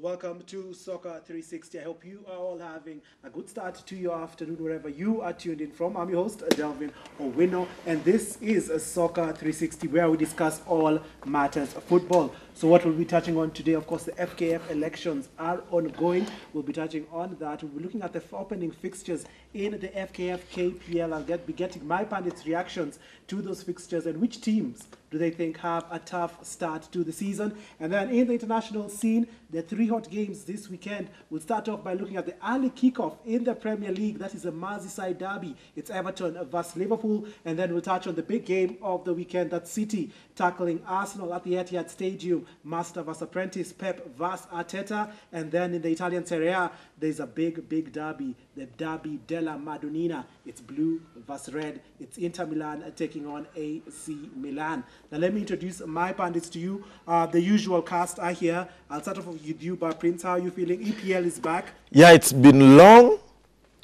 Welcome to Soccer 360. I hope you are all having a good start to your afternoon wherever you are tuned in from. I'm your host, Delvin Owino, and this is a Soccer 360 where we discuss all matters of football. So what we'll be touching on today, of course, the FKF elections are ongoing. We'll be touching on that. We'll be looking at the opening fixtures in the FKF KPL. I'll be getting my pundits' reactions to those fixtures and which teams do they think have a tough start to the season. And then in the international scene, there are three hot games this weekend. We'll start off by looking at the early kickoff in the Premier League. That is a Merseyside derby. It's Everton versus Liverpool. And then we'll touch on the big game of the weekend. That's City tackling Arsenal at the Etihad Stadium. Master versus apprentice, Pep versus Arteta. And then in the Italian Serie A, there's a big derby, the Derby della Madonnina. It's blue versus red. It's Inter Milan taking on AC Milan. Now let me introduce my pundits to you. The usual cast are here. I'll start off with you, Prince. How are you feeling? EPL is back. Yeah, it's been long.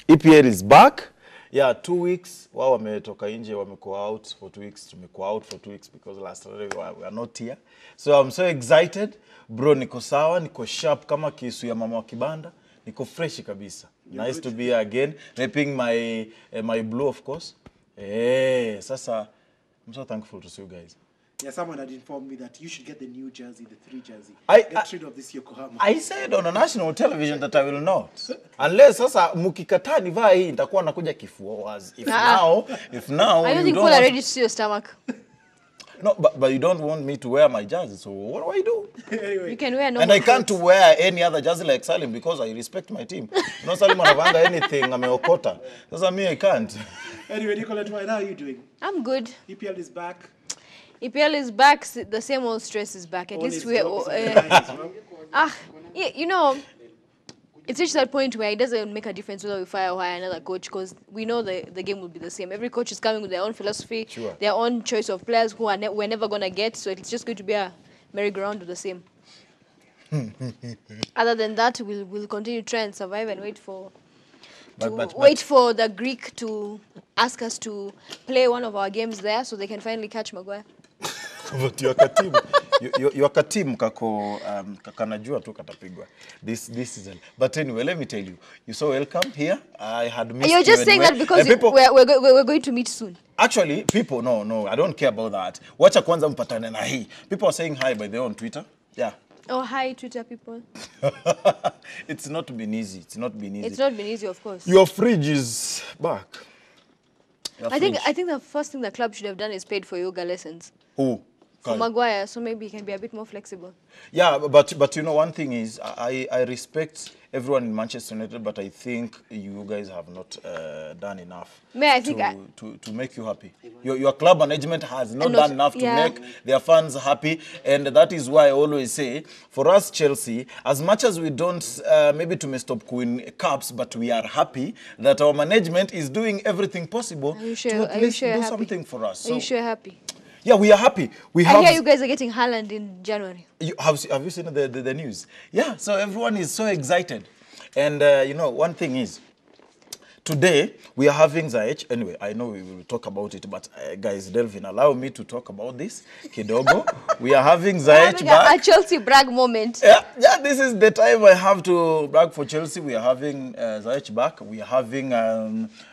EPL is back. Yeah, 2 weeks. Wao wametoka nje, wamekuwa out for 2 weeks. Tumekuwa out for 2 weeks because last Saturday we are not here. So I'm so excited. Bro, niko sawa, niko sharp kama kisu ya mama wa kibanda. Niko fresh kabisa. Nice to be here again. Repping my blue, of course. Sasa, I'm so thankful to see you guys. Yeah, someone had informed me that you should get the new jersey, the 3 jersey. Get rid of this Yokohama. I said on a national television that I will not. Unless sasa mukikataa nivaa hii nitakuwa nakuja kifua wazi. If now I don't think people are ready to see your stomach. No, but you don't want me to wear my jersey, so what do I do? Anyway. You can wear no. And I can't wear any other jersey like Salim because I respect my team. No, Salim anavanga anything ameokota. Sasa me I can't. Anyway, Nicolette, how are you doing? I'm good. EPL is back. EPL is back. The same old stress is back. At least we're. You know, it's reached that point where it doesn't make a difference whether we fire or hire another coach because we know the game will be the same. Every coach is coming with their own philosophy, sure, their own choice of players who we're never going to get. So it's just going to be a merry-go-round of the same. Other than that, we'll continue to try and survive and wait for the Greek to ask us to play one of our games there so they can finally catch Maguire. But your team kako kakanajua tu katapigwa. This is but anyway, let me tell you, you're so welcome here. I had missed you. You're just saying that because we're going to meet soon. Actually, people, no, I don't care about that. Wacha kwanza mpatane na hii. People are saying hi by their own Twitter. Yeah. Oh, hi, Twitter people. It's not been easy. It's not been easy, of course. Your fridge is back. I think the first thing the club should have done is paid for yoga lessons. Who? For Maguire, so maybe he can be a bit more flexible. Yeah, but you know, one thing is, I respect everyone in Manchester United, but I think you guys have not done enough to make you happy. Your club management has not done enough to make their fans happy, and that is why I always say, for us Chelsea, as much as we don't maybe to stop win cups, but we are happy that our management is doing everything possible to at least do something for us. Are you sure you're happy? Yeah, we are happy. I hear you guys are getting Haaland in January. Have you seen the news? Yeah, so everyone is so excited. And, you know, one thing is, today we are having Ziyech. Anyway, I know we will talk about it, but guys, Delvin, allow me to talk about this. Kidogo, we are having Ziyech back. A Chelsea brag moment. Yeah, this is the time I have to brag for Chelsea. We are having Ziyech back. We are having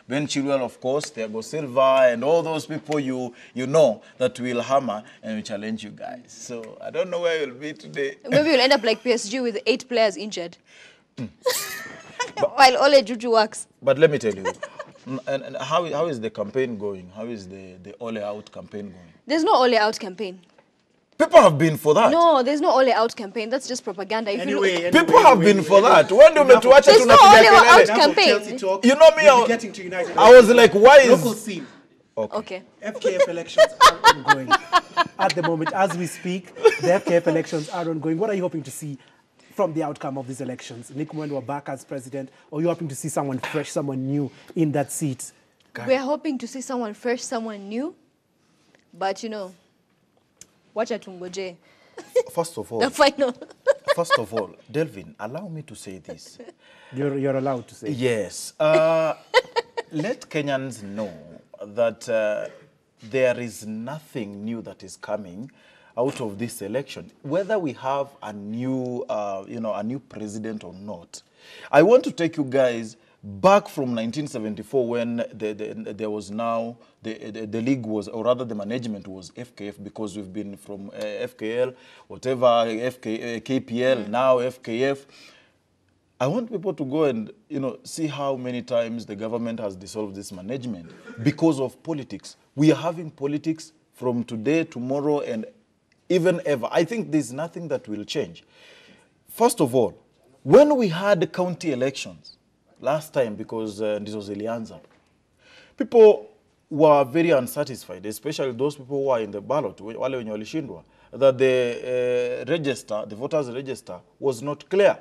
Ben Chilwell, of course, Thiago Silva, and all those people you know that will hammer and will challenge you guys. So I don't know where you'll be today. Maybe you'll end up like PSG with 8 players injured. While Ole Juju works. But let me tell you, and how is the campaign going? How is the Ole out campaign going? There's no Ole out campaign. People have been for that. No, there's no Ole out campaign. That's just propaganda. People have been for that. When do you there's no Ole out campaign. You know me, I was like, why is... Local scene. Okay. FKF elections are ongoing. At the moment, as we speak, the FKF elections are ongoing. What are you hoping to see from the outcome of these elections? Nick Mwendwa back as president, or are you hoping to see someone fresh, someone new in that seat? We're hoping to see someone fresh, someone new. But, you know, watch at Tungoje. First of all, the final. First of all, Delvin, allow me to say this. You're allowed to say. Yes. Let Kenyans know that there is nothing new that is coming out of this election, whether we have a new, a new president or not. I want to take you guys back from 1974 when there was now, the league was, or rather the management was FKF, because we've been from FKL, whatever, KPL, now FKF. I want people to go and, see how many times the government has dissolved this management because of politics. We are having politics from today, tomorrow, and even ever. I think there's nothing that will change. First of all, when we had the county elections last time, because this was Elianza, people were very unsatisfied, especially those people who are in the ballot, that the register, the voters' register, was not clear.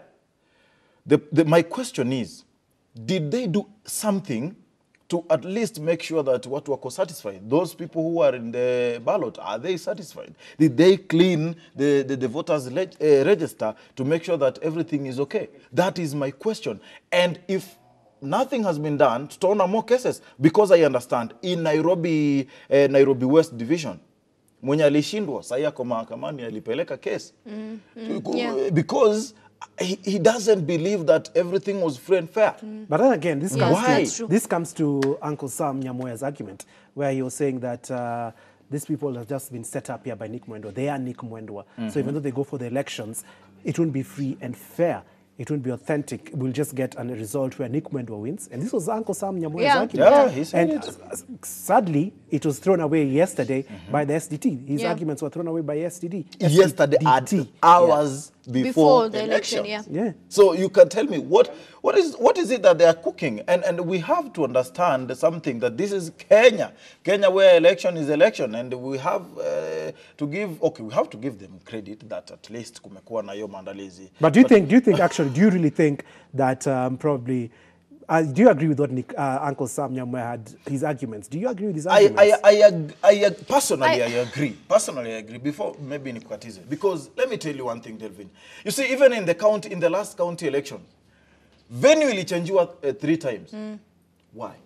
My question is, did they do something to at least make sure that what were satisfied? Those people who are in the ballot, are they satisfied? Did they clean the voters' register to make sure that everything is okay? That is my question. And if nothing has been done to turn on more cases, because I understand in Nairobi West Division, mwenye alishindwa saya kwa mahakamani alipeleka case because he doesn't believe that everything was free and fair. But then again, this comes to Uncle Sam Nyamoya's argument, where he was saying that these people have just been set up here by Nick Mwendwa. They are Nick Mwendwa. So even though they go for the elections, it won't be free and fair. It won't be authentic. We'll just get a result where Nick Mwendwa wins. And this was Uncle Sam Nyamoya's argument. Yeah, he said and sadly, it was thrown away yesterday by the SDT. His arguments were thrown away by SDT. Yesterday at hours before the election. So you can tell me what is it that they are cooking? And we have to understand something, that this is Kenya. Kenya, where election is election, and we have to give them credit that at least kumekuwa na hiyo maandalizi. But do you really think that probably do you agree with what Uncle Sam Nyamoya had, his arguments? Do you agree with his arguments? Personally, I agree. Personally, I agree. Before, maybe nikukatize. Because let me tell you one thing, Delvin. You see, even in the last county election, venue ilichangiwa 3 times. Why?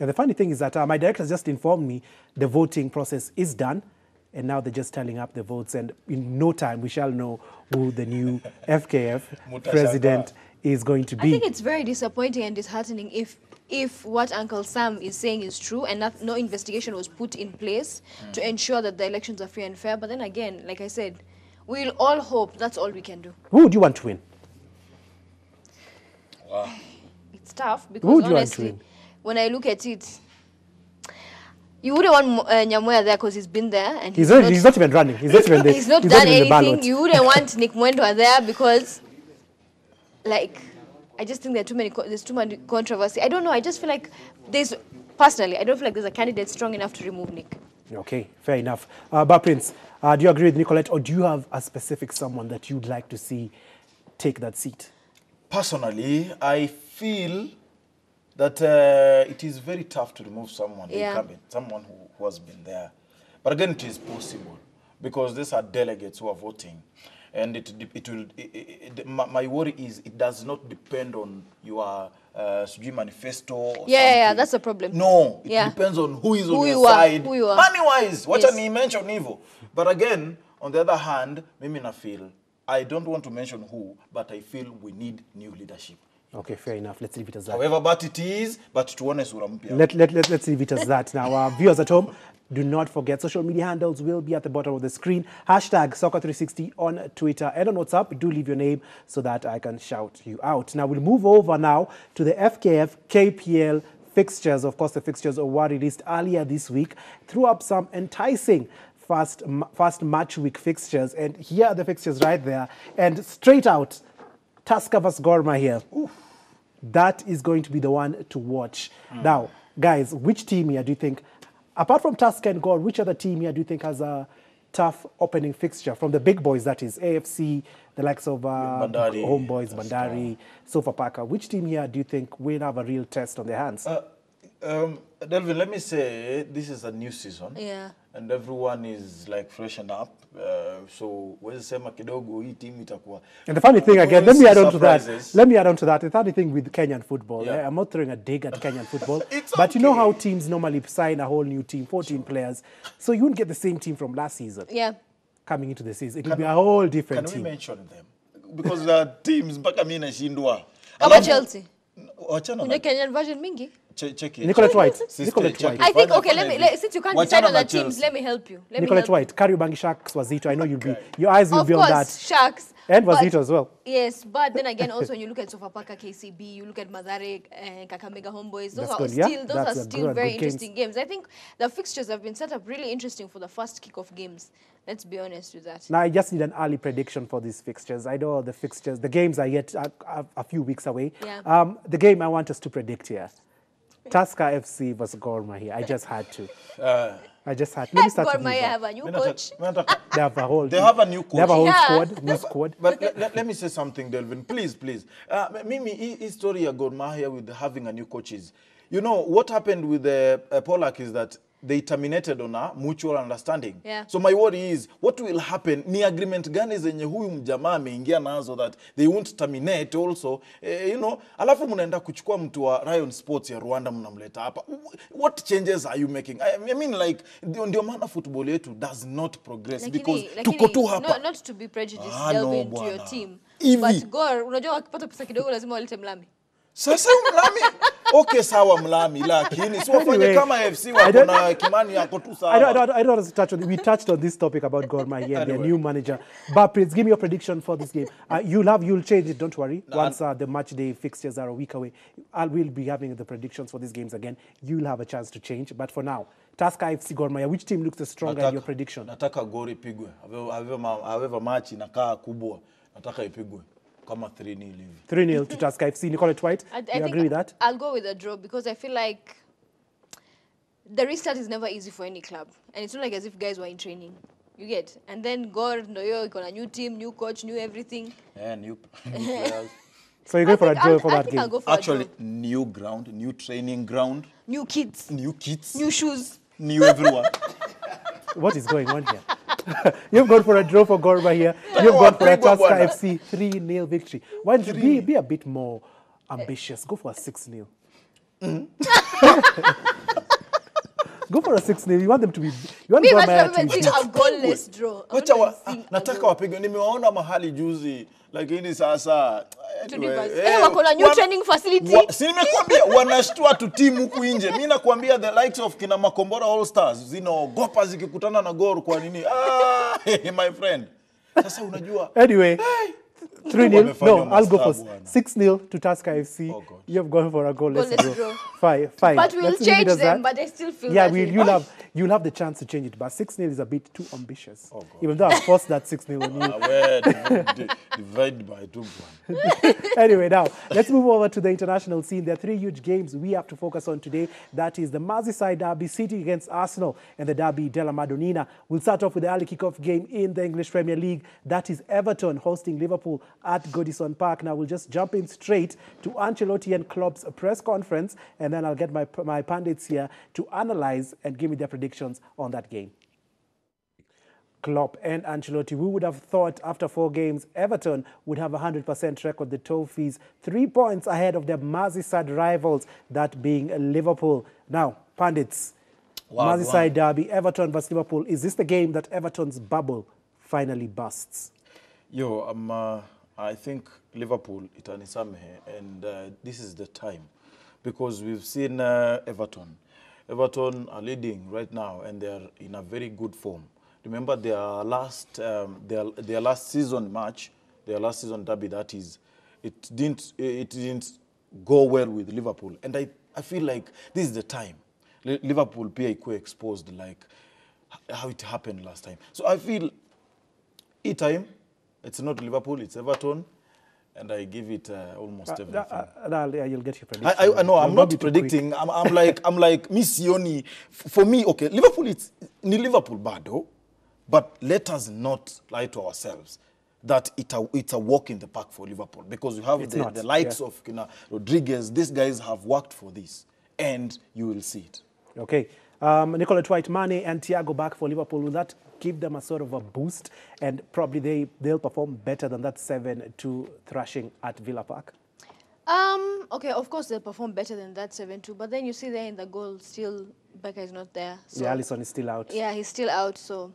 And the funny thing is that my director just informed me the voting process is done, and now they're just tallying up the votes, and in no time we shall know who the new FKF president is going to be. I think it's very disappointing and disheartening if what Uncle Sam is saying is true and no investigation was put in place to ensure that the elections are free and fair. But then again, like I said, we'll all hope. That's all we can do. Who would you want to win? Wow. It's tough because honestly, when I look at it, you wouldn't want Nyamoya there because he's been there and he's not even running. He's not even there. He's not done anything. You wouldn't want Nick Mwendwa there because, like, I just think there's too much controversy. I don't know. I just feel like personally, I don't feel like there's a candidate strong enough to remove Nick. Okay, fair enough. But Prince, do you agree with Nicolette, or do you have a specific someone that you'd like to see take that seat? Personally, I feel that it is very tough to remove someone, someone who has been there. But again, it is possible because these are delegates who are voting. And my worry is it does not depend on your manifesto or something. That's the problem. No, it depends on who is on your side. Who you are. Money-wise, what an mention evil. But again, on the other hand, I feel, I don't want to mention who, but I feel we need new leadership. Okay, fair enough. Let's leave it as that. However bad it is, but to honest, let's leave it as that. Now, viewers at home, do not forget, social media handles will be at the bottom of the screen. Hashtag Soccer360 on Twitter and on WhatsApp. Do leave your name so that I can shout you out. Now, we'll move over now to the FKF KPL fixtures. Of course, the fixtures were released earlier this week. Threw up some enticing fast match week fixtures. And here are the fixtures right there. And straight out, Tusker vs Gor Mahia. That is going to be the one to watch. Now, guys, which team here do you think, apart from Tusker and Gor, which other team here do you think has a tough opening fixture? From the big boys, that is, AFC, the likes of Homeboys, Bandari, Sofapaka. Which team here do you think will have a real test on their hands? Delvin, let me say, this is a new season. Yeah. And everyone is like freshen up. So, team itakuwa. And the funny thing again, let me add on to that. The funny thing with Kenyan football, I'm not throwing a dig at Kenyan football, but you know how teams normally sign a whole new team, 14 players. So you won't get the same team from last season. Yeah. coming into the season. It will be a whole different Can team. we mention them? Because there are teams mpaka mimi nashindwa. Kama Chelsea. Wachana Una na Kenyan version mingi? check it. Nicolette White. Sister, Nicolette check White. it. I think, Fanya- okay, fanya since you can't Wachana decide on na the teams, Chelsea. let me help you. Nicolette White. Kariobangi Sharks, Wazito. I know you'll be, your eyes will Of be on that. course, Sharks. And but- Wazito as well. Yes, but then again, also when you look at Sofapaka, KCB, you look at Mathare, Kakamega Homeboys, those That's are good, yeah. still, That's a good very games. interesting games. I think the fixtures have been set up really interesting for the first kick-off games. Let's be honest with that. Now, I just need an early prediction for these fixtures. I know the fixtures, the games are yet a few weeks away. Yeah. The game I want us to predict here. Tusker FC versus Gor Mahia. I just had to. I just had to. Let me start Gor with you, Mahia Bob. have a new coach. They have a whole. They have a new They have a whole Yeah. new squad. But let me say something, Delvin. Please. Mimi, his story Gor Mahia with having a new coaches. You know, what happened with Polak is that they terminated on a mutual understanding. Yeah. So my worry is, what will happen? Ni agreement gani zenye huyu mjamaa ameingia nazo that they won't terminate also. You know, alafu mnaenda kuchukua mtu wa Ryan Sports ya Rwanda mnamleta hapa. What changes are you making? I mean like, ndio maana football yetu does not progress because tuko tu hapa. Not to be prejudiced, Ah, delve no, into your bwana. team. Hivi. But Gor, unajua wakipata pesa kidogo lazima walete Mlami. Sasa Mlami, okay sawa Mlami, lakini si wafanye Anyway, kama FC wako na Kimani yako tu sawa. I don't want to touch on it. We touched on this topic about Gor Mahia and their new manager. But please give me your prediction for this game. You'll change it, don't worry. Once the match day fixtures are a week away, we'll be having the predictions for these games again. You'll have a chance to change. But for now, Tusker FC Gor Mahia, which team looks the stronger in your prediction? Nataka Gor ipigwe. However match inakaa kubwa. Nataka ipigwe kama 3-0 hivi. 3-0 to Tusker FC. Nicolette White, you agree with that? I'll go with a draw because I feel like the restart is never easy for any club. And it's not like as if guys were in training. You get? And then Gor, you got a new team, new coach, new everything. Yeah, new players. So you're going for a draw for that I think I'll game? go for Actually, a draw. new ground, new training ground, New kids, new kits, new shoes. new everyone. What is going on here? You've gone for a draw for Gor Mahia. You've gone for a Tusker FC 3-0 victory. Why don't you be a bit more ambitious? Go for a 6-0. Go for a 6-0. You want them to be. You want Me Gor must Mahia have to even be. seen a goalless draw. I Wacha want to see a nataka goal. wapige. Nimewaona mahali juzi lakini sasa To Rivers. Wako na new training facility. Si nimekuambia wanashtua tu timu huku nje. Mimi nakwambia the likes of kina Makombora All Stars zinaogopa zikikutana na Gor kwa nini? My friend. Sasa unajua Anyway, 3-0. Wamefanya No, I'll go for mastabu, bwana. 6-0 to Tusker FC. Oh, God. You've gone for a goalless Goalless draw. draw. Fine. But we'll Let's leave it change as them, that. but I still feel Yeah, that you'll have the chance to change it, but 6-0 is a bit too ambitious. Oh, God. Even though I forced that 6-0 on you. Where divide by 2. Anyway, now, let's move over to the international scene. There are 3 huge games we have to focus on today. That is the Merseyside derby, City against Arsenal, and the derby della Madonnina. We'll start off with the early kickoff game in the English Premier League. That is Everton hosting Liverpool at Goodison Park. Now, we'll just jump in straight to Ancelotti and Klopp's press conference, and then I'll get my pundits here to analyze and give me their predictions on that game. Klopp and Ancelotti, we would have thought after 4 games, Everton would have a 100% record. The Toffees 3 points ahead of their Merseyside rivals, that being Liverpool. Now, pundits, Merseyside derby, Everton versus Liverpool. Is this the game that Everton's bubble finally busts? I think Liverpool itanisamehe, and this is the time because we've seen Everton. Everton are leading right now, and they're in a very good form. Remember their last season match, their last season derby. That is, it didn't go well with Liverpool, and I feel like this is the time. Liverpool pia ikuwe exposed like how it happened last time. So I feel each time it's not Liverpool, it's Everton, and I give it almost everything. You'll get your prediction. I know I'm not predicting. I'm like Missioni. For me, okay, Liverpool it's ni Liverpool bado. But let us not lie to ourselves that it's a walk in the park for Liverpool because you have the likes of Rodriguez. These guys have worked for this, and you will see it. Okay. Nicolette White, Mane and Thiago back for Liverpool. Will that give them a sort of a boost? And probably they'll perform better than that 7-2 thrashing at Villa Park? Okay, of course they'll perform better than that 7-2, but then you see there in the goal, still Becca is not there. So yeah, Alisson is still out. Yeah, he's still out, so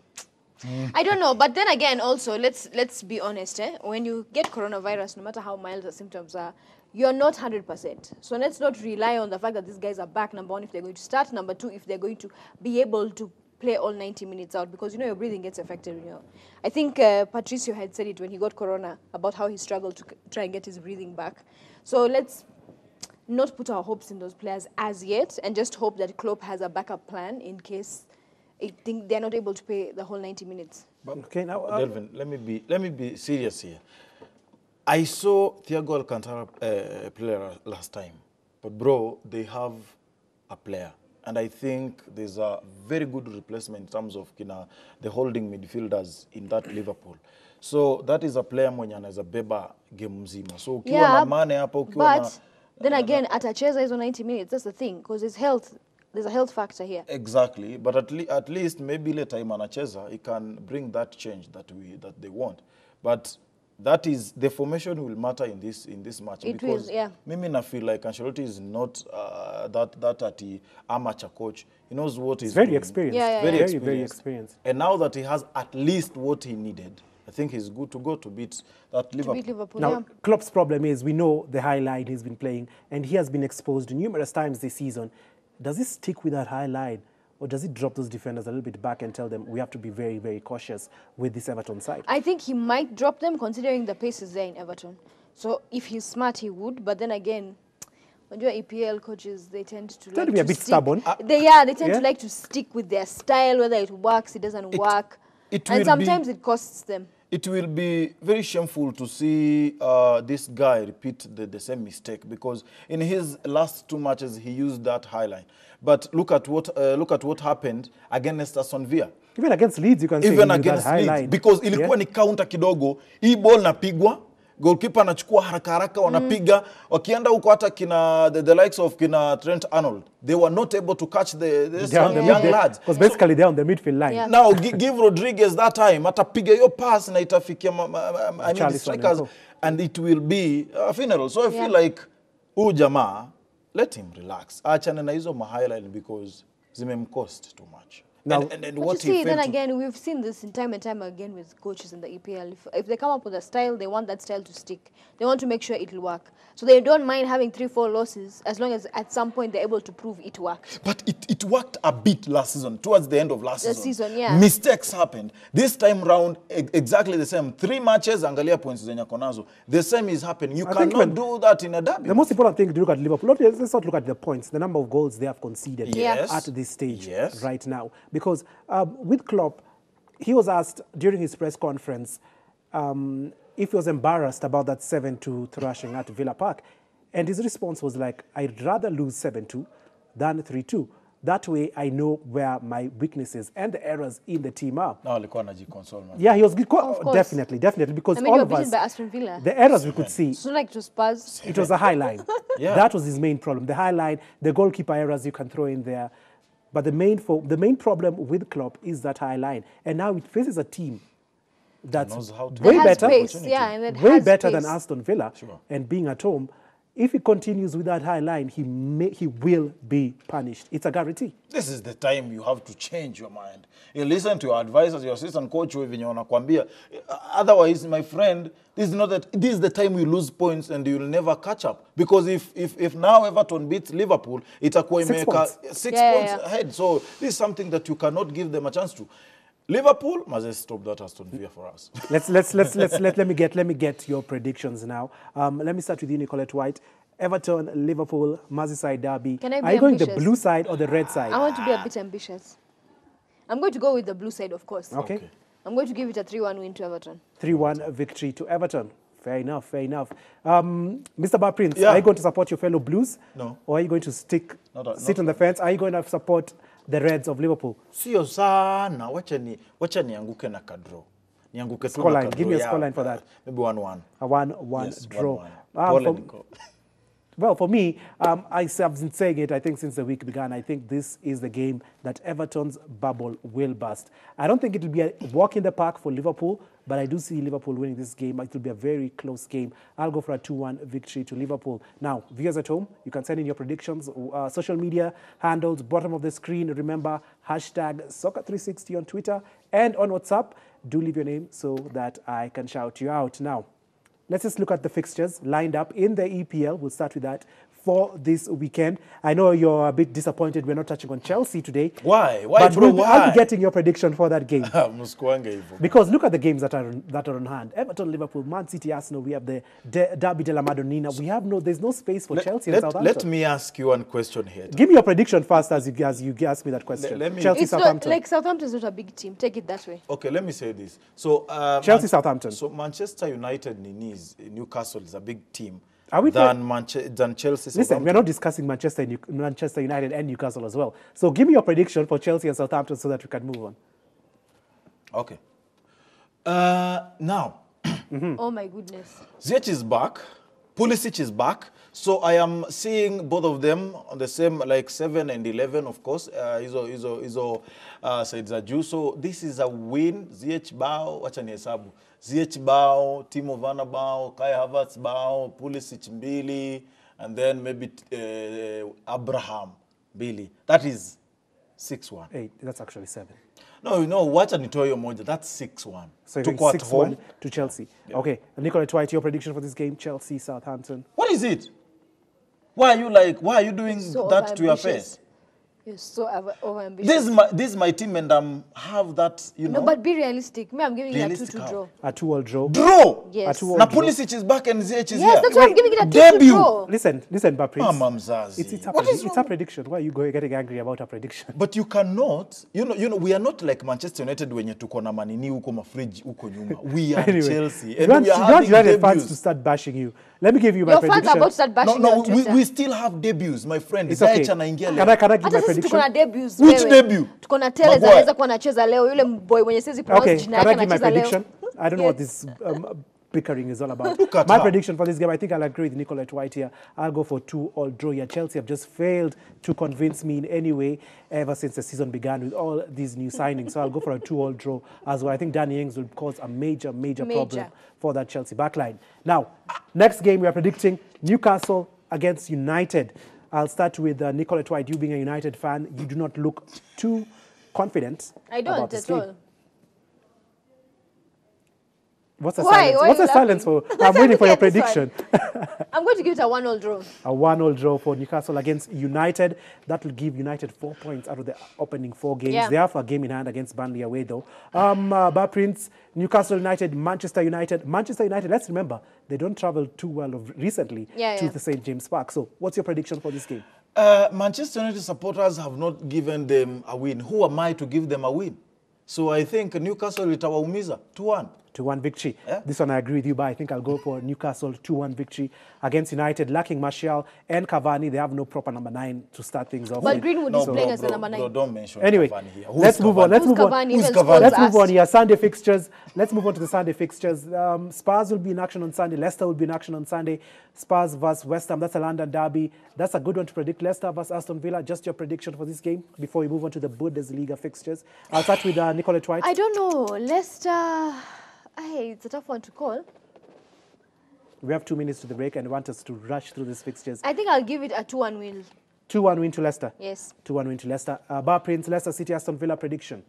I don't know, but then again, also let's be honest. When you get coronavirus, no matter how mild the symptoms are, you're not 100%. So let's not rely on the fact that these guys are back. Number one, if they're going to start. Number two, if they're going to be able to play all 90 minutes out, because your breathing gets affected. I think Patricio had said it when he got corona about how he struggled to try and get his breathing back. So let's not put our hopes in those players as yet, and just hope that Klopp has a backup plan in case they're not able to play the whole 90 minutes. Okay, now Delvin, let me be serious here. I saw Thiago Alcantara player last time, but bro, they have a player. And I think there's a very good replacement in terms of the holding midfielders in that Liverpool. So that is a player mwenye anaweza beba game mzima. So ukiwa na Mane hapo, ukiwa na... But then again, atacheza hizo 90 minutes. That's the thing, because there's a health factor here. Exactly, but at least maybe ile time anacheza, he can bring that change that they want. But that is, the formation will matter in this match. It because will, yeah. Mimi na feel like Ancelotti is not that amateur coach. He knows what he's very doing. Experienced. Yeah. Very experienced. And now that he has at least what he needed, I think he's good to go to beat that Liverpool. To beat Liverpool, Now, yeah. Klopp's problem is we know the high line he's been playing, and he has been exposed numerous times this season. Does he stick with that high line, or does he drop those defenders a little bit back and tell them we have to be very, very cautious with this Everton side? I think he might drop them considering the pace is there in Everton. So if he's smart, he would. But then again, when you're EPL coaches, they tend to like be a bit stubborn. They tend to like to stick with their style, whether it works, it doesn't work. And sometimes it costs them. It will be very shameful to see this guy repeat the same mistake, because in his last 2 matches he used that high line. But look at what happened against Aston Villa. Even against Leeds, you can say even against Leeds, because ilikuwa ni counter kidogo, hii ball napigwa, goalkeeper anachukua haraka wanapiga, wakienda huko hata the likes of Trent Arnold, they were not able to catch the young lads. Because basically they're on the midfield line. Yeah. Now give Rodriguez that time, atapiga yo pass na itafikia the strikers, and it will be a funeral. So I feel like jamaa, let him relax. Achana na hizo highlight, because zimemcost too much. Now, and what you see, then again, we've seen this time and time again with coaches in the EPL. If they come up with a style, they want that style to stick. They want to make sure it'll work. So they don't mind having 3-4 losses as long as at some point they're able to prove it worked. But it worked a bit last season, towards the end of last season. Yeah. Mistakes happened. This time round, exactly the same. 3 matches, angalia points zenye konazo. The same is happening. You cannot do that in a derby. The most important thing to look at Liverpool, let's not look at the points, the number of goals they have conceded at this stage right now. Because with Klopp, he was asked during his press conference if he was embarrassed about that 7-2 thrashing at Villa Park. And his response was like, I'd rather lose 7-2 than 3-2. That way, I know where my weaknesses and the errors in the team are. Yeah, he was definitely, because all of us, by Aston Villa. the errors we could see, it's not like it was Spurs. It was a high line. That was his main problem. The high line, the goalkeeper errors you can throw in there. But the main problem with Klopp is that high line. And now it faces a team that's way better than Aston Villa. Sure. And being at home, if he continues with that high line, he will be punished. It's a guarantee. This is the time you have to change your mind. You listen to your advisors, your assistant coach, otherwise, my friend, this is the time you lose points and you'll never catch up. Because if now Everton beats Liverpool, it's a 6 points ahead. So this is something that you cannot give them a chance to. Liverpool must stop that Aston Villa for us. Let me get your predictions now. Let me start with you, Nicolette White. Everton, Liverpool, Merseyside derby. Can I be Are you going ambitious? the blue side or the red side? I want to be a bit ambitious. I'm going to go with the blue side, of course. Okay. I'm going to give it a 3-1 win to Everton. 3-1 victory to Everton. Fair enough. Mr. Bar Prince, are you going to support your fellow Blues? No. Or are you going to sit on the fence? Are you going to support the Reds of Liverpool? Sio sana, wacha nianguke na kadro. Nianguke tu na scoreline. kadro. Give me a scoreline for that. Maybe 1-1. A 1-1 yes, draw. 1-1. Well, for me, I have been saying it, I think, since the week began. I think this is the game that Everton's bubble will burst. I don't think it will be a walk in the park for Liverpool, but I do see Liverpool winning this game. It will be a very close game. I'll go for a 2-1 victory to Liverpool. Now, viewers at home, you can send in your predictions. Social media handles, bottom of the screen. Remember, hashtag Soccer360 on Twitter and on WhatsApp. Do leave your name so that I can shout you out. Now, let's just look at the fixtures lined up in the EPL. We'll start with that for this weekend. I know you're a bit disappointed we're not touching on Chelsea today. Why? But Why? I'll be getting your prediction for that game. Muskwanga. Because look at the games that are on hand. Everton, Liverpool, Man City, Arsenal. We have the Derby de la Madonnina. There's no space for Chelsea and Southampton. Let me ask you one question here. Give me your prediction first as you ask me that question. Chelsea, it's Southampton. Not, like Southampton is not a big team. Take it that way. Okay, let me say this. So Chelsea, Southampton. So Manchester United, Newcastle is a big team. Are we than Chelsea? Listen, we're not discussing Manchester United and Newcastle as well. So give me your prediction for Chelsea and Southampton so that we can move on. Okay. Now. Oh my goodness. Ziyech is back. Pulisic is back. So I am seeing both of them on the same, like 7 and 11, of course. Izo Said Zaju. So this is a win. Ziyech bao, wacha nihesabu. Ziyech bao, Timo Werner bao, Kai Havertz bao, Pulisic mbili, and then maybe Abraham mbili. That is 6-1. 8. That's actually 7. No, wacha nitoyo moja. That's 6-1. So you're going 6-1 to Chelsea. Yeah. Okay. Nicola Twite, your prediction for this game, Chelsea, Southampton. What is it? Why are you doing that to your face? You're so over-ambitious. This is my team, and have that, No, but be realistic. Me, I'm giving it a 2-2 draw. A 2-2 draw. Draw? Yes. Now Pulisic is back and Ziyech is here. Yes, that's why I'm giving it a 2-2 draw. Listen, Baprince. It's a prediction. Why are you getting angry about a prediction? But you cannot, we are not like Manchester United when you took on a manini uko mafridge uko nyuma. We are anyway, Chelsea. And we are having United fans to start bashing you. Let me give you my prediction. Your fans are about to start bashing you. We still have debuts, my friend. It's okay. Can I give my prediction? Tuko na debuts. Which debut? Tuko na Teles anaweza kuwa anacheza leo. Yule boy mwenye siwezi pronounce jina yake anacheza leo. Prediction? I don't know what this bickering is all about. My prediction for this game, I think I'll agree with Nicola White here. I'll go for 2-2 draw here. Chelsea have just failed to convince me in any way ever since the season began with all these new signings. So I'll go for a 2-2 draw as well. I think Danny Ings will cause a major problem for that Chelsea backline. Now, next game we are predicting Newcastle against United. I'll start with Nicola White. You being a United fan, you do not look too confident. I don't at all. What's the silence? What's the silence for? I'm waiting for your prediction. I'm going to give it a 1-1 draw. A 1-1 draw for Newcastle against United. That will give United 4 points out of the opening 4 games. Yeah. They have a game in hand against Burnley away, though. Prince, Newcastle United, Manchester United. Manchester United, let's remember, they don't travel too well recently to the St. James Park. So what's your prediction for this game? Manchester United supporters have not given them a win. Who am I to give them a win? So I think Newcastle itawaumiza 2-1. 2-1 victory. Yeah. This one I agree with you, but I think I'll go for Newcastle 2-1 victory against United. Lacking Martial and Cavani, they have no proper number 9 to start things off. But Greenwood is playing as the number 9. Don't mention anyway, Cavani here. Let's move on. Let's move on here. Sunday fixtures. Let's move on to the Sunday fixtures. Spurs will be in action on Sunday. Leicester will be in action on Sunday. Spurs versus West Ham. That's a London derby. That's a good one to predict. Leicester versus Aston Villa. Just your prediction for this game before we move on to the Bundesliga fixtures. I'll start with Nicola White. I don't know. Leicester... it's a tough one to call. We have 2 minutes to the break and want us to rush through these fixtures. I think I'll give it a 2-1 win. 2-1 win to Leicester? Yes. 2-1 win to Leicester. Prince, Leicester City, Aston Villa prediction?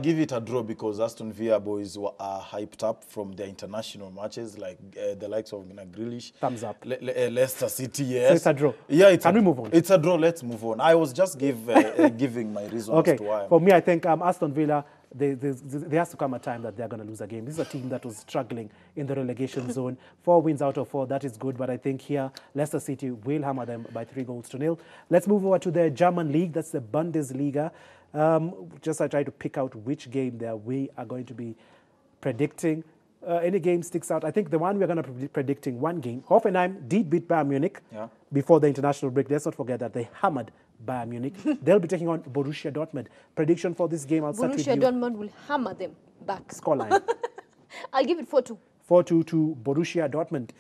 Give it a draw because Aston Villa boys are hyped up from their international matches like the likes of Grealish. Thumbs up. Leicester City, yes. So it's a draw? Yeah. Can we move on? It's a draw. Let's move on. I was just giving my reasons to why. For me, I think Aston Villa, there has to come a time that they're going to lose a game. This is a team that was struggling in the relegation zone. 4 wins out of 4, that is good. But I think here, Leicester City will hammer them by 3-0. Let's move over to the German league. That's the Bundesliga. I try to pick out which game we are going to be predicting. Any game sticks out. I think the one we're going to be predicting, one game. Hoffenheim did beat Bayern Munich before the international break. Let's not forget that they hammered Bayern Munich. They'll be taking on Borussia Dortmund. Prediction for this game, I'll start with you. Borussia Dortmund will hammer them back. Scoreline. I'll give it 4-2. 4-2 to Borussia Dortmund.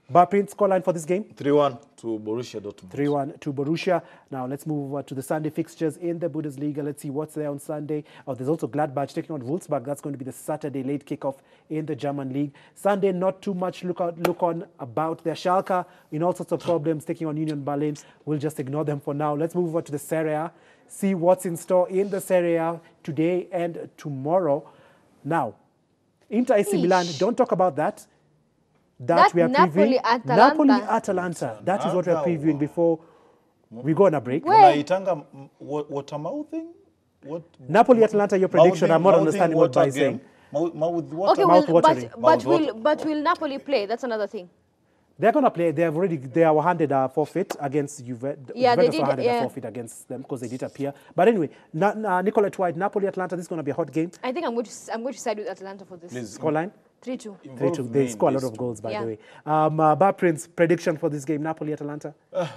Barpin, scoreline for this game? 3-1 to Borussia Dortmund. 3-1 to Borussia. Now let's move over to the Sunday fixtures in the Bundesliga. Let's see what's there on Sunday. There's also Gladbach taking on Wolfsburg. That's going to be the Saturday late kickoff in the German league. Sunday, not too much look on about their Schalke in all sorts of problems taking on Union Berlin. We'll just ignore them for now. Let's move over to the Serie A. See what's in store in the Serie A today and tomorrow. Now, Inter AC Milan, don't talk about that. That we are Napoli, previewing. Atalanta. Napoli-Atalanta. That is what we are previewing before we go on a break. Unaitanga water mouthing? What? Napoli-Atalanta, your prediction, I'm not understanding what by saying. Mouth water. Okay, but will Napoli play? That's another thing. They're going to play. They are handed a forfeit against Juve. Yeah, they did. A forfeit against them because they did appear. But anyway, Nicolette White, Napoli-Atalanta, this is going to be a hot game. I think I'm going to side with Atalanta for this. Please. Scoreline? 3-2. 3-2. They score a lot of goals, by the way. Bar Prince, prediction for this game, Napoli-Atalanta?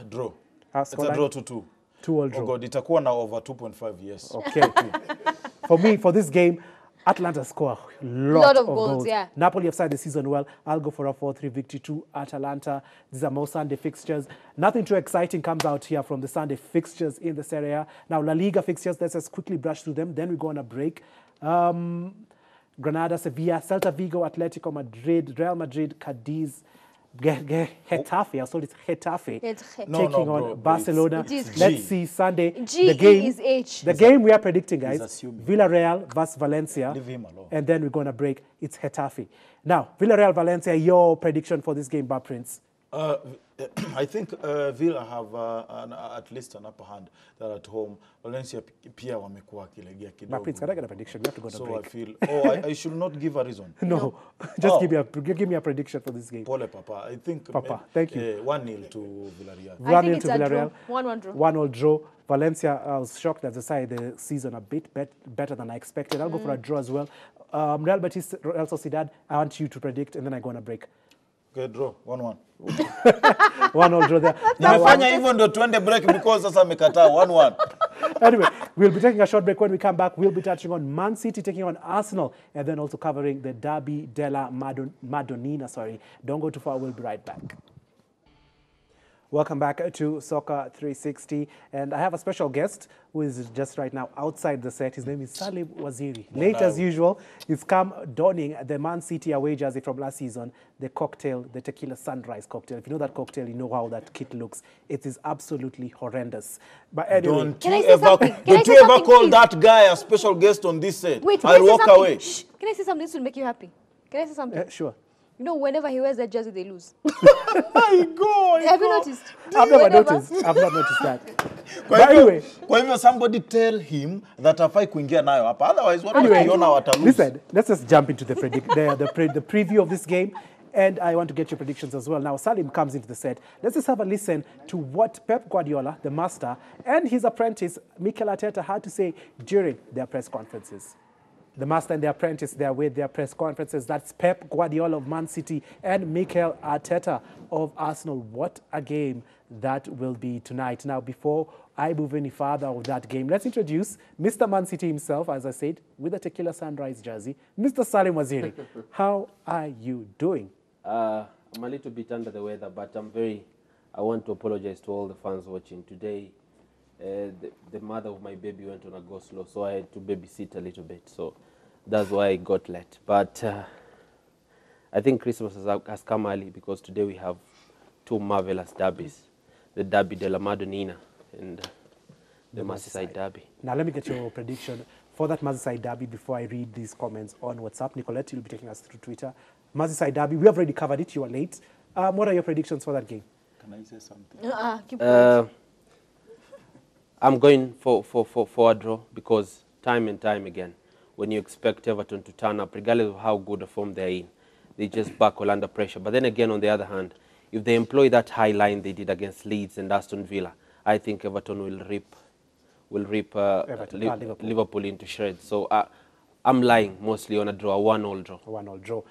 Draw. It's a draw 2-2. 2-2 draw. Oh God, itakuwa na over 2.5 years. Okay. For me, for this game, Atalanta score a lot of goals. Yeah. Napoli have started the season well. I'll go for a 4-3 victory to Atalanta. These are more Sunday fixtures. Nothing too exciting comes out here from the Sunday fixtures in the Serie A. Now, La Liga fixtures, let's just quickly brush through them. Then we go on a break. Granada, Sevilla, Celta Vigo, Atletico Madrid, Real Madrid, Cadiz, Getafe. I saw it's Getafe taking on Barcelona. Let's see Sunday. The game is H. The game we are predicting, guys. Villarreal versus Valencia. Leave him alone. And then we're going to break. It's Getafe. Now, Villarreal, Valencia, your prediction for this game, Bar Prince? I think Villa have at least an upper hand. They're at home. Valencia pia wamekuwa kilegea kidogo. Bar Prince, can I get a prediction? You have to go to break. So I feel, I should not give a reason. No. Just give me a prediction for this game. Pole, Papa. I think Papa, thank you. 1-0 to Villarreal. 1-0 to Villarreal. 1-1 draw. 1-1 draw. Valencia, I was shocked that they started the season a bit better than I expected. I'll go for a draw as well. Real Betis, Real Sociedad, I want you to predict, and then I go on a break. Okay, draw. 1-1. 1-1 draw there. Nimefanya hivyo ndio tuende break because sasa amekataa 1-1. Anyway, we'll be taking a short break. When we come back, we'll be touching on Man City taking on Arsenal and then also covering the Derby della Madonnina. Don't go too far. We'll be right back. Welcome back to Soccer 360. And I have a special guest who is just right now outside the set. His name is Salim Waziri. Late as usual, he's come donning the Man City away jersey from last season, the cocktail, the Tequila Sunrise cocktail. If you know that cocktail, you know how that kit looks. It is absolutely horrendous. But anyway, Don't you ever call that guy a special guest on this set? Wait, I'll walk away. Shh. Can I say something to make you happy? Can I say something? Sure. You know, whenever he wears that jersey, they lose. My God. Have you noticed? I've not noticed that. But anyway. Kwa hivyo somebody tell him that hafai kuingia nayo hapa. Otherwise, what watakiona watalose. Listen, let's just jump into the preview of this game. And I want to get your predictions as well. Now, Salim comes into the set. Let's just have a listen to what Pep Guardiola, the master, and his apprentice, Mikel Arteta, had to say during their press conferences. The master and the apprentice, they are with their press conferences. That's Pep Guardiola of Man City and Mikel Arteta of Arsenal. What a game that will be tonight. Now, before I move any further with that game, let's introduce Mr. Man City himself, as I said, with the Tequila Sunrise jersey, Mr. Salim Waziri. How are you doing? I'm a little bit under the weather, but I want to apologize to all the fans watching today. The mother of my baby went on a go-slow, so I had to babysit a little bit. So that's why I got late. But I think Christmas has come early because today we have two marvelous derbies. The Derby della Madonnina and the Merseyside Derby. Now let me get your prediction for that Merseyside Derby before I read these comments on WhatsApp. Nicolette, you'll be taking us through Twitter. Merseyside Derby, we have already covered it. You are late. What are your predictions for that game? Can I say something? Keep going. I'm going for a draw because time and time again, when you expect Everton to turn up, regardless of how good a form they're in, they just buckle under pressure. But then again, on the other hand, if they employ that high line they did against Leeds and Aston Villa, I think Everton will rip Liverpool into shreds. So I'm lying mostly on a draw, a 1-1 draw. 1-1 draw.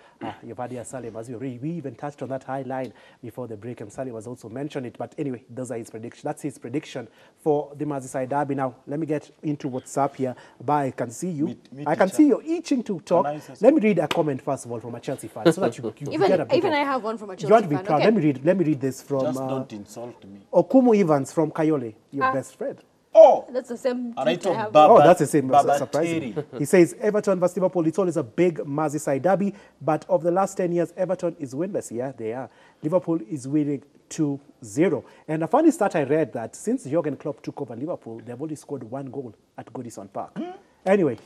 You've had Salim, as we even touched on that high line before the break, and Salim has also mentioned it. But anyway, those are his predictions. That's his prediction for the Merseyside Derby. Now, let me get into WhatsApp here. But I can see you. I can see you're itching to talk. Let me read a comment, first of all, from a Chelsea fan, so that you get a bit Even I have one from a Chelsea fan. You want to be proud. Okay. Let me read this from... Just don't insult me. Okumu Evans from Kayole, your best friend. Oh, that's the same. That's the same. Surprising. He says Everton versus Liverpool. It's always a big Merseyside derby, but of the last 10 years, Everton is winless. Yeah, they are. Liverpool is winning 2-0. And a funny stat I read that since Jurgen Klopp took over Liverpool, they've only scored 1 goal at Goodison Park. Anyway,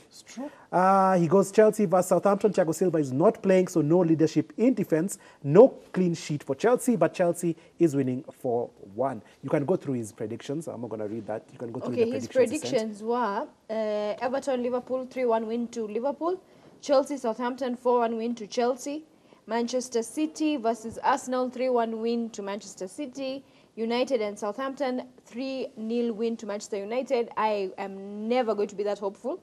he goes Chelsea versus Southampton. Thiago Silva is not playing, so no leadership in defense. No clean sheet for Chelsea, but Chelsea is winning 4-1. You can go through his predictions. I'm not going to read that. You can go through the predictions. His predictions were Everton, Liverpool, 3-1 win to Liverpool. Chelsea, Southampton, 4-1 win to Chelsea. Manchester City versus Arsenal, 3-1 win to Manchester City. United and Southampton, 3-0 win to Manchester United. I am never going to be that hopeful.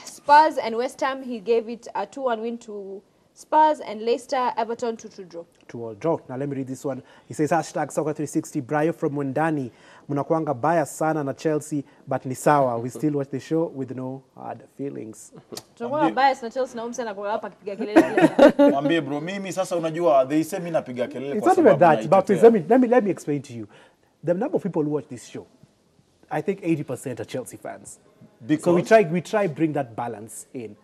Spurs and West Ham, he gave it a 2-1 win to Spurs, and Leicester, Everton 2-2 draw. 2-2 draw. Now let me read this one. He says, hashtag Soccer360, Brayo from Mwendani. Munakwanga bias sana na Chelsea, but ni sawa. We still watch the show with no hard feelings. Tunakuwa bias na Chelsea na umsana kwa hapa kipiga kelele. Mwambie bro, mimi sasa unajua, they say mimi napiga kelele kwa sababu. It's not even that, but please, let me explain to you. The number of people who watch this show, I think 80% are Chelsea fans. Because so we try bring that balance in.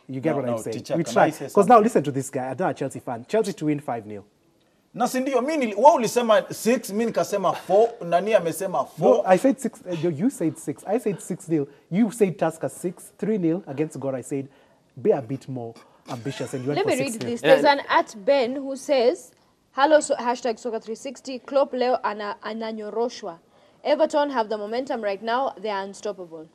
You get what I'm saying? Teacher, we try. Because now listen to this guy. I'm not a Chelsea fan. Chelsea to win 5-0. Na si ndio mimi wewe ulisema 6, mimi nikasema 4, nani amesema 4? No, I said 6. You said 6. I said 6-0. You said Tusker 6, 3-0 against Gor. I said be a bit more ambitious and you went for 6-0. Let me read this. There's an @Ben who says, "Hello, hashtag Soccer360. Klopp leo ananyoroshwa. Everton have the momentum right now. They are unstoppable."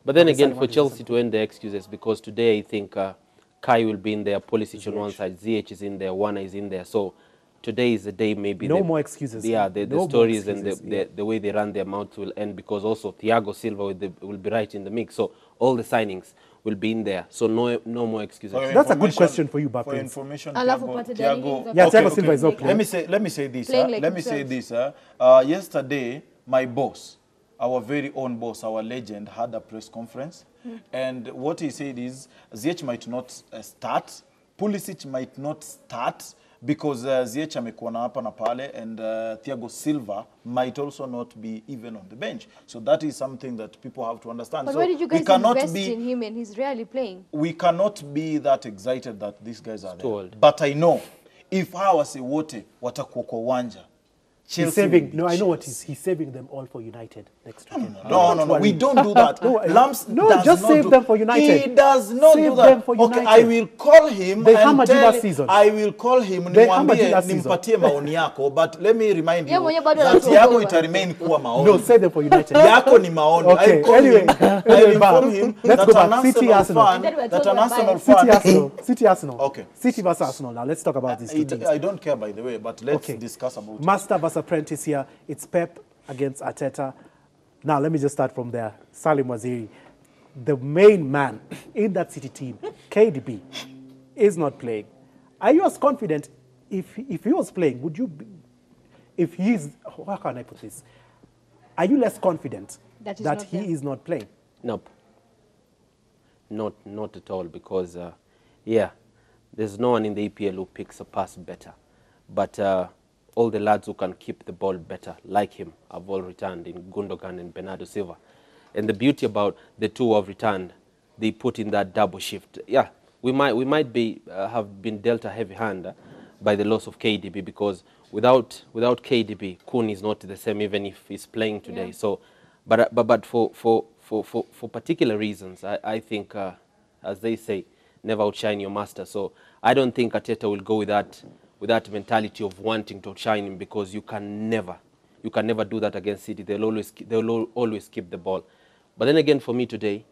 But then again, for Chelsea to end the excuses, because today I think Kai will be in there, Pulisic on one side, ZH is in there, Wana is in there. So today is the day maybe. No more excuses. Yeah, the stories and the way they run their mouths will end, because also Thiago Silva will be right in the mix. So all the signings will be in there. So no more excuses. That's a good question for you, Baptiste. For information, Thiago Silva is not playing. Let me say this. Say this. Yesterday, my boss, our very own boss, our legend, had a press conference. And what he said is, ZH might not start, Pulisic might not start, because ZH amekuwa na hapa na pale, and Thiago Silva might also not be even on the bench. So that is something that people have to understand. But so why did you guys invest in him and he's rarely playing? We cannot be that excited that these guys are there. Old. But I know, if hawa se wote watakuwa kwa uwanja, he's saving. No, I know what he's saving them all for United next weekend. No. We don't do that. No, just save them for United. He does not do that. Them for United. Okay, I will call him. I will call him. Nimpatie maoni yako. But let me remind you that yako ita remain kuwa maoni. No, save them for United. Yako ni maoni. Okay. Anyway, I inform him let's go back. City Arsenal. City Arsenal. Okay. City versus Arsenal. Now let's talk about these two teams. I don't care, by the way, but let's discuss about it. Master versus apprentice here. It's Pep against Arteta. Now, let me just start from there. Salim Waziri, the main man in that City team, KDB, is not playing. Are you as confident if he was playing? Would you be, if he's, how can I put this? Are you less confident that he is not playing? Nope. Not at all, because, there's no one in the EPL who picks a pass better. But all the lads who can keep the ball better, like him, have all returned in Gundogan and Bernardo Silva. And the beauty about the two who have returned, they put in that double shift. Yeah, we might be have been dealt a heavy hand by the loss of KDB, because without KDB, Kun is not the same even if he's playing today. Yeah. So, but for particular reasons, I think, as they say, never outshine your master. So I don't think Arteta will go with that mentality of wanting to outshine him, because you can never do that against City. They'll always keep the ball. But then again, for me today,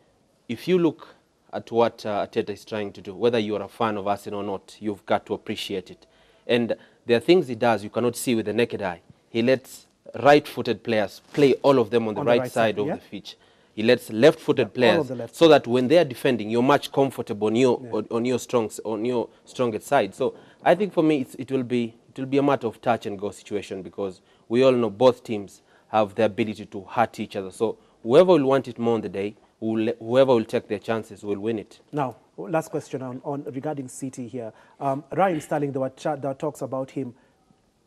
if you look at what Arteta is trying to do, whether you are a fan of Arsenal or not, you've got to appreciate it. And there are things he does you cannot see with the naked eye. He lets right-footed players play all of them on the right side of the pitch. He lets left-footed players so that when they are defending, you're much comfortable on your strongest side. So I think for me, it will be a matter of touch and go situation, because we all know both teams have the ability to hurt each other. So whoever will want it more on the day, whoever will take their chances will win it. Now, last question on regarding City here. Ryan Sterling, there were talks about him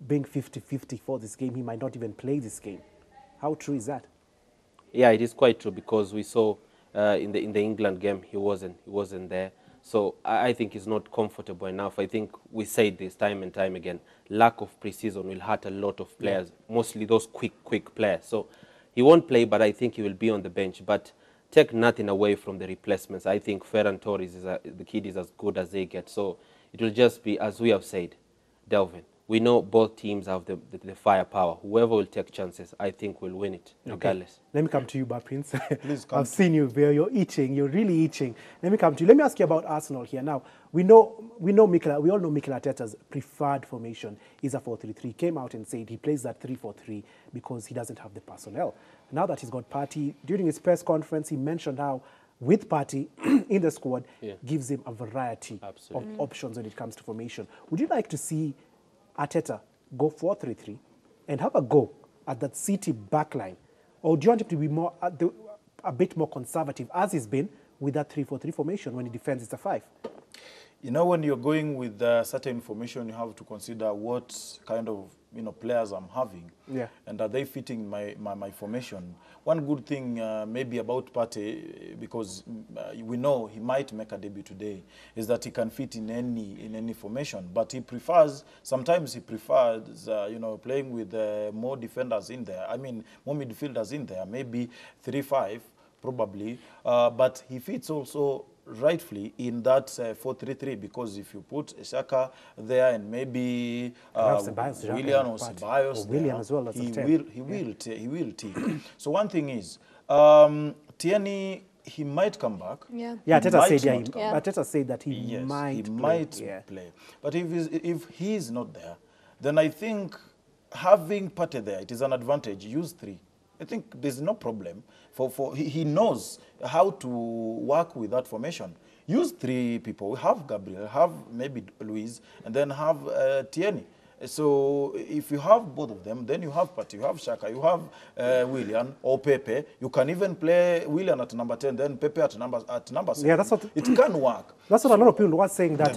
being 50-50 for this game. He might not even play this game. How true is that? Yeah, it is quite true, because we saw in the England game he wasn't there. So I think he's not comfortable enough. I think we said this time and time again. Lack of preseason will hurt a lot of players, mostly those quick players. So he won't play, but I think he will be on the bench. But take nothing away from the replacements. I think Ferran Torres, the kid is as good as they get. So it will just be, as we have said, Delvin, we know both teams have the firepower. Whoever will take chances, I think will win it, regardless. Okay. Let me come to you, Prince. Please come. I've seen you there. You're itching. You're really itching. Let me come to you. Let me ask you about Arsenal here. Now, we all know Mikel Arteta's preferred formation is a 4-3-3. He came out and said he plays that 3-4-3 because he doesn't have the personnel. Now that he's got Partey, during his press conference, he mentioned how with Partey in the squad gives him a variety of options when it comes to formation. Would you like to see Arteta go 4-3-3 and have a go at that City backline? Or do you want him to be more a bit more conservative, as he's been with that 3-4-3 formation when he defends it's a 5? You know, when you're going with certain formation, you have to consider what kind of players I'm having, and are they fitting my formation. One good thing maybe about Partey, because we know he might make a debut today, is that he can fit in any formation. But sometimes he prefers playing with more defenders in there. I mean, more midfielders in there, maybe 3-5 probably. But he fits also rightfully in that 4-3-3, because if you put Xhaka there and maybe Willian or Ceballos Willian as well, he will take. So one thing is, Tierney, he might come back. Arteta said that he might play. But if he's not there, then I think having Partey there, it is an advantage. Use 3. I think there's no problem. He knows how to work with that formation. Use 3 people. Have Gabriel, have maybe Luis, and then have Tierney. So if you have both of them, then you have Partey, you have Xhaka, you have Willian or Pepe. You can even play Willian at number 10, then Pepe at number 7. Yeah, that's what it can work. That's what a lot of people were saying, that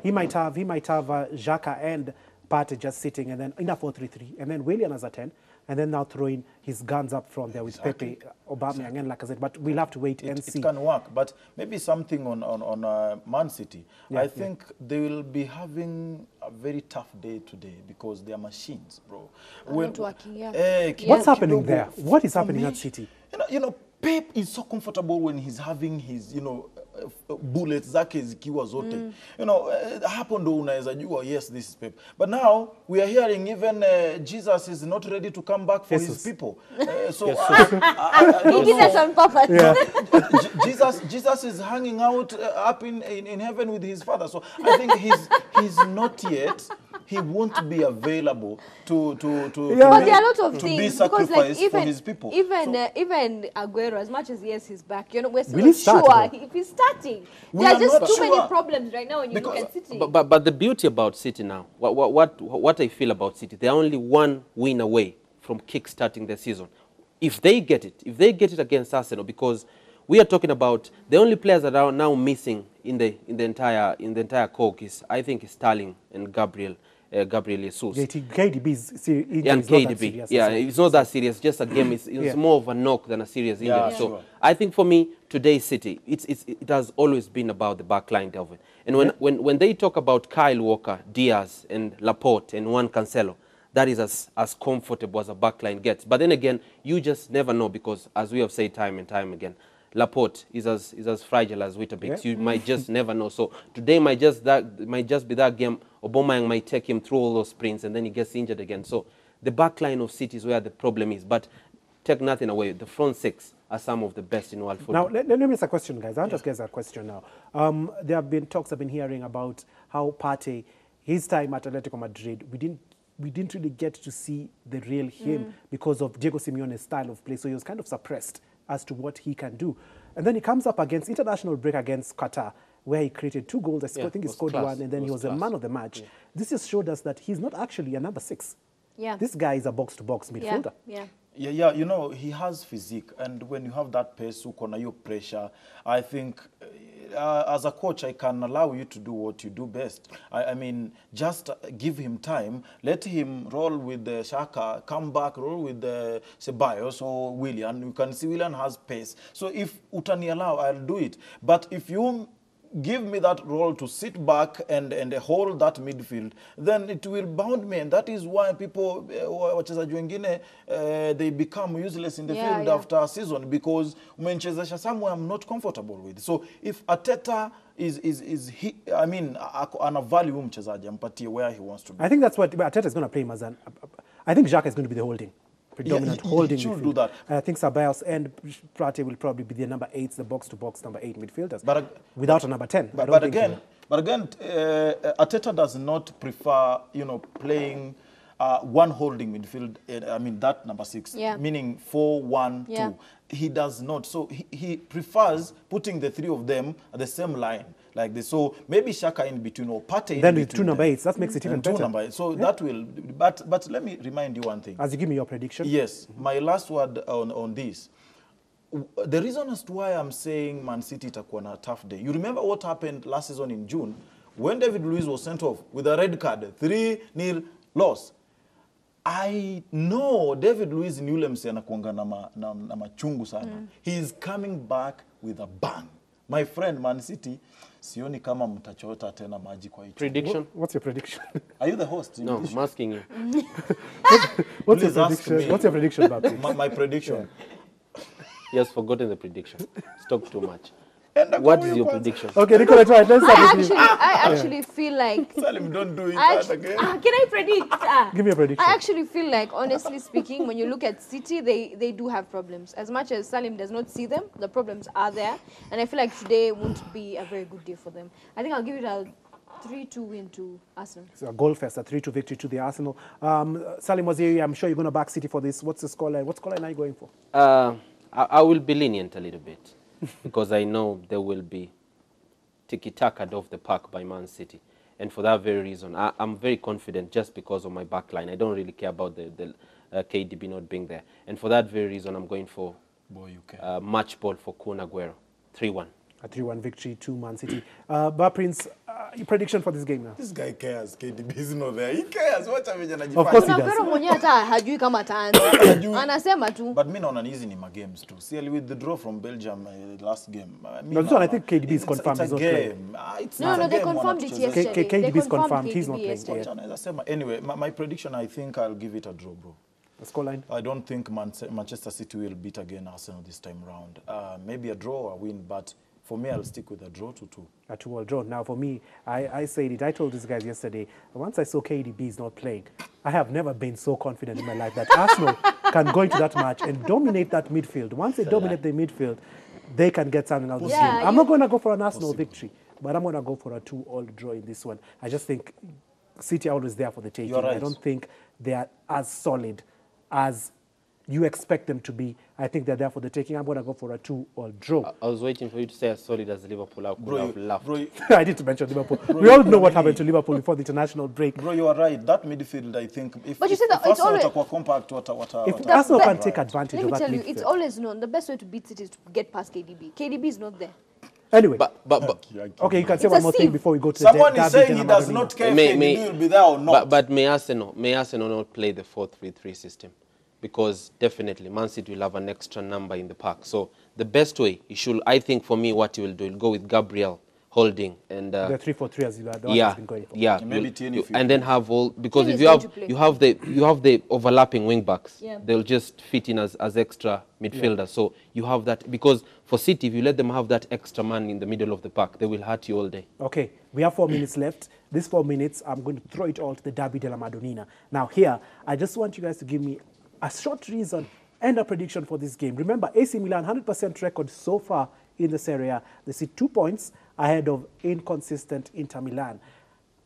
he might have Xhaka and Partey just sitting, and then in a 4-3-3, and then Willian as a 10. And then now throwing his guns up front there with Pepe, Aubameyang, and Lacazette. But we'll have to wait and see. It can work, but maybe something on Man City. I think they will be having a very tough day today because they are machines, bro. Not working, What's happening there? What is happening at City? Pep is so comfortable when he's having his, bullets zake zikiwa zote. Hapo ndo unaweza jua, yes, this is Pep. But now we are hearing even Jesus is not ready to come back for his people. So he did that on purpose. Jesus is hanging out up in heaven with his father. So I think he's not yet. He won't be available to there are a lot of things, be sacrificed even, for his people. Even Aguero, as much as he's back, we're still really not sure if he's starting. There are just too many problems right now when you look at City. But the beauty about City now, what I feel about City, they're only 1 win away from kick-starting the season. If they get it against Arsenal, because we are talking about the only players that are now missing in the entire coke is, I think, is Sterling and Gabriel Jesus. KDB's and KDB. It's not that serious. Just a game. It's more of a knock than a serious injury. So I think for me, today's City, it has always been about the back line, Delvin. And when they talk about Kyle Walker, Diaz, and Laporte, and Juan Cancelo, that is as comfortable as a back line gets. But then again, you just never know, because as we have said time and time again, Laporte is as fragile as Weetabix. You might just never know. So today might just be that game. Aubameyang might take him through all those sprints and then he gets injured again. So the back line of City is where the problem is. But take nothing away. The front 6 are some of the best in world football. Now, let me ask a question, guys. I'll just get a question now. There have been talks I've been hearing about how Partey, his time at Atletico Madrid, we didn't really get to see the real him because of Diego Simeone's style of play. So he was kind of suppressed as to what he can do. And then he comes up against international break against Qatar, where he created 2 goals. I think he scored 1, and then he was a man of the match. This just showed us that he's not actually a number 6. This guy is a box-to-box midfielder. Yeah, he has physique, and when you have that pace, your pressure, I think as a coach, I can allow you to do what you do best. I mean, just give him time, let him roll with the Xhaka, come back, roll with the Ceballos or Willian. You can see Willian has pace. So if Utani allow, I'll do it. But if you give me that role to sit back and hold that midfield, then it will bound me. And that is why people, wachezaji wengine, they become useless in the field after a season, because umenichezesha somewhere I'm not comfortable with. So if Arteta ana value mchezaji, ampatie where he wants to be. I think that's what Arteta is going to play him as an. I think Xhaka is going to be the holding. Predominant holding. He should do that. I think Ceballos and Prate will probably be the number 8s, the box-to-box number 8 midfielders. Without a number 10. But again, Arteta does not prefer, playing one holding midfield. That number 6, meaning 4-1-2. He does not. So he prefers putting the 3 of them at the same line. Like this. So maybe Xhaka in between or Partey in between. Then with 2 number 8s, that makes it even better. 2 number 8. So that will, but let me remind you one thing. As you give me your prediction. Yes, my last word on this. The reason as to why I'm saying Man City itakuwa na tough day. You remember what happened last season in June when David Luiz was sent off with a red card, 3-0 loss. I know David Luiz ni yule mse anakuanga na machungu sana. He is coming back with a bang. My friend, Man City, sioni kama mtachota tena maji kwa hicho. Prediction? What's your prediction? Are you the host? No, I'm asking you. What's your prediction? What's your prediction, Baptiste? My prediction. He has forgotten the prediction. He's talked too much. What is your prediction? Okay, Nicola, try. Let's start with you. I actually feel like... Salim, don't do it again. Can I predict? Give me a prediction. I actually feel like, honestly speaking, when you look at City, they do have problems. As much as Salim does not see them, the problems are there. And I feel like today won't be a very good day for them. I think I'll give it a 3-2 win to Arsenal. So a goal fest, a 3-2 victory to the Arsenal. Salim Waziri, I'm sure you're going to back City for this. What's the scoreline? What scoreline are you going for? I will be lenient a little bit because I know there will be tiki-taka off the park by Man City. And for that very reason, I'm very confident just because of my backline. I don't really care about the KDB not being there. And for that very reason, I'm going for match ball for Kun Aguero, 3-1. A 3-1 victory to Man City. Prince, your prediction for this game now? This guy cares. KDB is not there. He cares. What have you done? Of course he does. But me naona hizi ni games too. See, with the draw from Belgium last game. No, I think KDB is confirmed. It's a game. No, they confirmed it yesterday. KDB is confirmed. He's not playing. Anyway, my prediction, I think I'll give it a draw, bro. The scoreline? I don't think Manchester City will beat again Arsenal this time round. Maybe a draw or a win, but for me, I'll stick with a draw 2-2. A 2-2 draw. Now, for me, I said it. I told these guys yesterday, once I saw KDB is not playing, I have never been so confident in my life that Arsenal can go into that match and dominate that midfield. Once they dominate the midfield, they can get something out of this game. I'm not going to go for an Arsenal victory, but I'm going to go for a 2-2 draw in this one. I just think City are always there for the taking. Right. I don't think they are as solid as you expect them to be. I think they're there for the taking. I'm going to go for a 2-2 draw. I was waiting for you to say as solid as Liverpool. I could have laughed. I did to mention Liverpool. We all know what happened to Liverpool before the international break. Bro, you are right. That midfield, I think, if Arsenal can take advantage of that midfield. Let me tell you, it's always known. The best way to beat it is to get past KDB. KDB is not there. Anyway, okay, you can say one more thing before we go to someone is saying he does not care if KDB will be there or not. But may Arsenal not play the 4-3-3 system? Because definitely Man City will have an extra number in the park. So the best way, I think for me, what he will do, he'll go with Gabriel holding and the 3-4-3 as you have been going for. Yeah, and then have all, because if you have the overlapping wing backs, they'll just fit in as extra midfielders. So you have that, because for City, if you let them have that extra man in the middle of the park, they will hurt you all day. Okay, we have 4 minutes left. These 4 minutes, I'm going to throw it all to the Derby della Madonnina. Now here, I just want you guys to give me a short reason and a prediction for this game. Remember, AC Milan, 100% record so far in the Serie A. They sit 2 points ahead of inconsistent Inter Milan.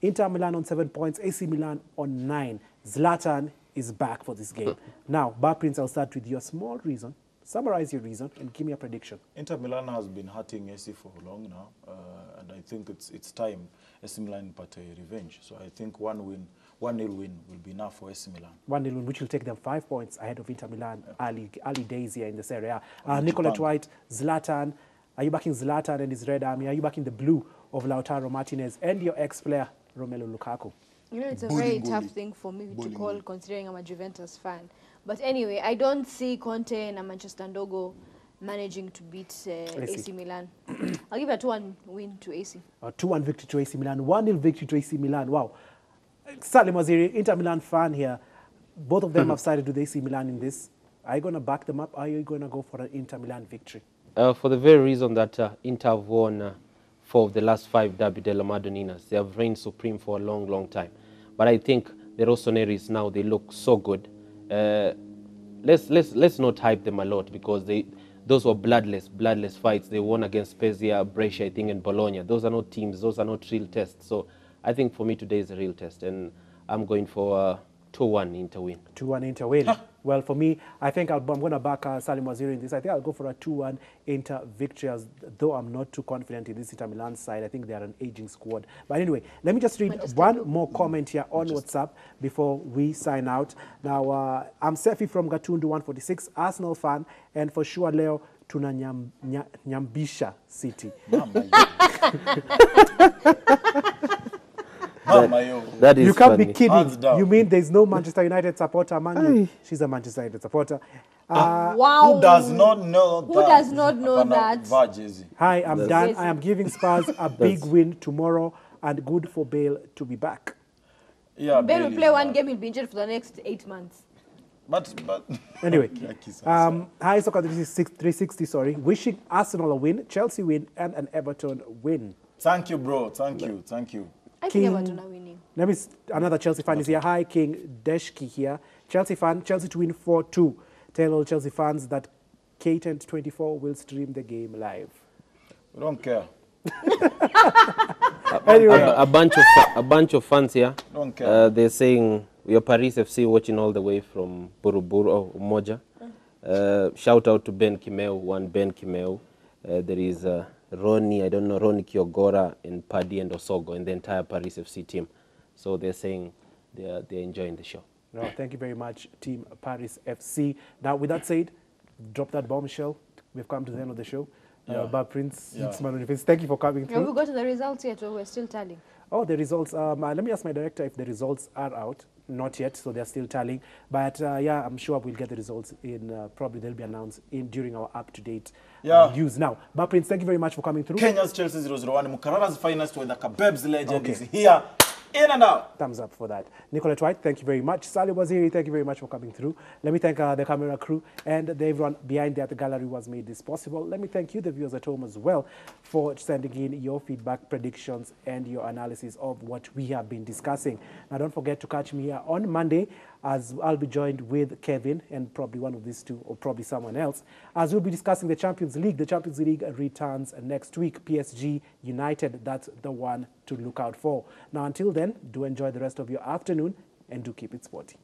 Inter Milan on 7 points, AC Milan on 9. Zlatan is back for this game. Now, Prince, I'll start with your small reason. Summarize your reason and give me a prediction. Inter Milan has been hurting AC for long now, and I think it's time AC Milan put a revenge. So I think 1-0 win will be enough for AC Milan. 1-0 win, which will take them 5 points ahead of Inter Milan early days here in the Serie A. Nicolette White, Zlatan. Are you backing Zlatan and his Red Army? Are you backing the blue of Lautaro Martinez and your ex-player, Romelu Lukaku? You know, it's a very tough thing for me to call, considering I'm a Juventus fan. But anyway, I don't see Conte and Manchester Ndogo managing to beat AC Milan. I'll give a 2-1 win to AC. A 2-1 victory to AC Milan, 1-0 victory to AC Milan. Wow. Salim Waziri, Inter Milan fan here. Both of them have sided with AC Milan in this. Are you going to back them up? Are you going to go for an Inter Milan victory? For the very reason that Inter have won 4 of the last 5 Derby della Madonninas. They have reigned supreme for a long, long time. But I think the Rossoneri's now, they look so good. Let's not hype them a lot, because those were bloodless fights. They won against Spezia, Brescia, I think, and Bologna. Those are not teams. Those are not real tests. So I think for me today is a real test, and I'm going for 2-1 Inter win. 2-1 Inter win. Well, for me, I think I'm going to back Salim Waziri in this. I think I'll go for a 2-1 Inter victory, though I'm not too confident in this Inter Milan side. I think they are an aging squad. But anyway, let me just read one more comment here on WhatsApp before we sign out. Now, I'm Sefi from Gatundu 146, Arsenal fan, and for sure, Leo, tuna Nyambisha City. That is you can't funny. be kidding. You mean there's no Manchester United supporter among you? She's a Manchester United supporter. Wow. Who does not know that? Who does not know that? Hi, I'm Dan. I am giving Spurs a big win tomorrow, and good for Bale to be back. Yeah, Bale will play one game, he'll be injured for the next 8 months. But anyway, hi Soccer 360, sorry. Wishing Arsenal a win, Chelsea win, and an Everton win. Thank you, bro. Thank you. I think Everton are winning. Let me, another Chelsea fan is here. Hi, King Deshki here. Chelsea fan, Chelsea to win 4-2. Tell all Chelsea fans that K1024 will stream the game live. We don't care. Anyway. A bunch of fans here. Don't care. They're saying we are Paris FC watching all the way from Buruburu or Umoja. Shout out to Ben Kimeu. There is Ronnie, I don't know, Ronnie Kiogora and Paddy and Osogo and the entire Paris FC team. So they're saying they're enjoying the show. No, thank you very much, Team Paris FC. Now, with that said, drop that bombshell. We've come to the end of the show. But Prince, thank you for coming through. Have we got the results yet, or we're still tallying? Oh, the results. Let me ask my director if the results are out. Not yet, so they're still tallying. But yeah, I'm sure we'll get the results in, probably they'll be announced during our up-to-date news. Now, but Prince, thank you very much for coming through. Kenya's Chelsea 001, Mukarara's finest with the Kabeb's legend is here. In and out. Thumbs up for that. Nicolette White, thank you very much. Sally Waziri, thank you very much for coming through. Let me thank the camera crew and everyone behind there at the gallery who has made this possible. Let me thank you, the viewers at home as well, for sending in your feedback, predictions, and your analysis of what we have been discussing. Now, don't forget to catch me here on Monday, as I'll be joined with Kevin and probably one of these two, or probably someone else, as we'll be discussing the Champions League. The Champions League returns next week. PSG United, that's the one to look out for. Now, until then, do enjoy the rest of your afternoon and do keep it sporty.